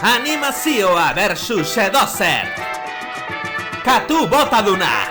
Animazioa versus edozer. Katu botaduna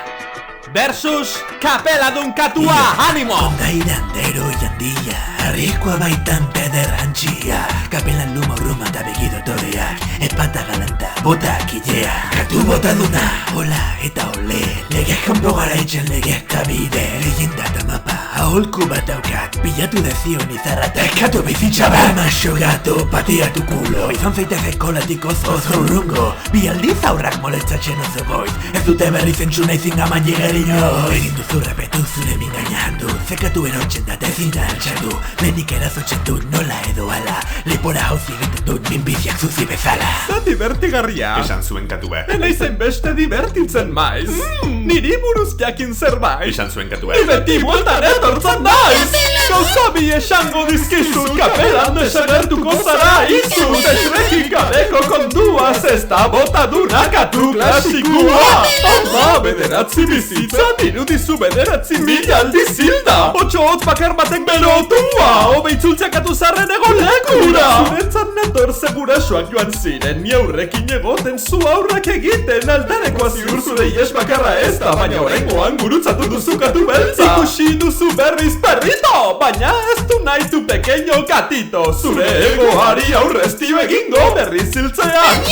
versus kapeladun katua, animo! Kondairandero jandia, arrikoa baitan pederantxia, kapelan luma urruma eta begidotoreak, espata galanta, botak ilea, katu botaduna, hola eta ole, legez kanpo garaitzen legez kabide, leyenda eta mapa, aholku bat daukat, bilatu dezioen izarra eta eskatu bizitxaba, maso gato, patea tu kulo, izan zaitez eskolatik oso urrungo, bi aldiz aurrak molestatzen oso goiz, ez dute berri zentzu nahi zingaman jigeri noiz, egin duzu repetu zure mingaina handu, zekatu erotzen dat ezin da altxatu, lehenik erazotzen dut nola edo ala, lepora hauzi egiten dut minbiziak zuzi bezala. Zer divertigarria! Esan zuen katuak. Enaizen beste divertitzen maiz! Niri buruz jakin zerbait! Esan zuen Ni katuak. beti bueltan etortzen naiz! Gauza bi esango dizkizut, kapelan desagertuko zara izu! Desrekin gabeko konduaz ez da botaduna katu klasikua! Hau da, bederatzi bizitza, dirudizu bederatzi mila aldiz hilda! 8 hotz bakar batek berotua, obeitzultzak atuzarren egon lekura! Zuretzat nator segurasoak joan ziren, ni aurrekin egoten zu aurrak egiten, aldarekoa ziur zure ies bakarra ez da, baina horrengoan gurutzatu duzu katu beltza! Ikusi duzu berriz perrito, baina ez du nahi tu pequeño gatito, zure egoari aurrezti egingo berriz hiltzean!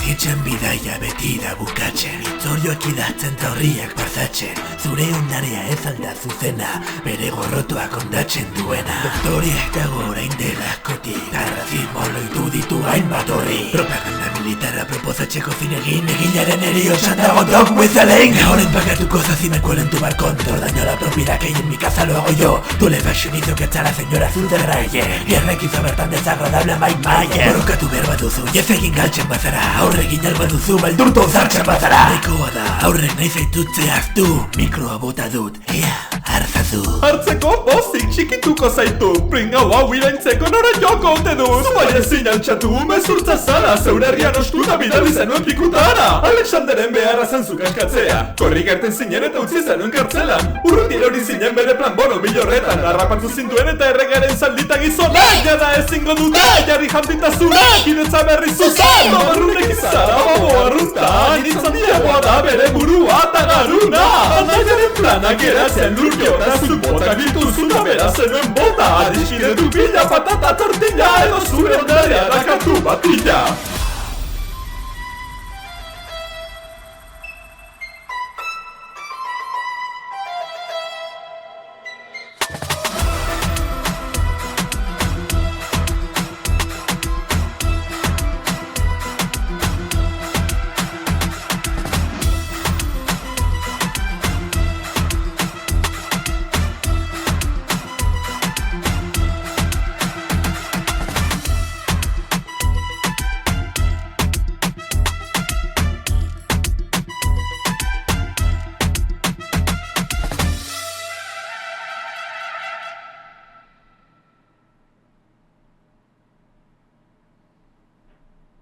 Bizitzen bidaia beti da bukatzen, itzorioak idatzen eta horriak pasatzen, zure ondarea ez alda zuzena, bere gorrotoak ondatzen duena. Doktoreak dago orain dela askotik, arrazismo loitu ditu hainbat horri. Propaganda militarra proposatzeko zinegin, eginaren eriosan dago dog with a link. Ahora empagatuko zazimeko lentu balkontor, daño la propiedad que hay en mi casa lo hago yo. Tú le fashionito que echa la señora azul de raye, guerra quizo ver tan desagradable Mike Mayer. Borrokatu behar baduzu, ez egin galtzen bazara, aurregin alba duzu, beldurtu zartzen bazara. Nekoa da, aurrek nahi zaitutze aztu, mikroa bota dut, ea, hartzazu. Hartzeko bozik txikituko zaitu, pringau hau iraintzeko nora joko ote du. Zubai ezin altxatu, mezurtza zara, zeure herrian ostuta bidali zenuen pikutara. Alexanderen beharra zantzuk askatzea, korri gerten zinen eta utzi zenuen kartzelan. Urruti erori zinen bere plan bono bilorretan, harrapatu zintuen eta erregaren zaldita gizonak. Jada ezingo dute, jarri jantita zure, kidetza berri zuzen. Babarrunek izara, babo arrunta, initzan diagoa da bere burua eta garuna. Anaiaren planak eratzean lurkio eta zut botak dituzu da bera zenuen bota. Adiskide du bila patata tortilla edo zure ondarea da katu batilla.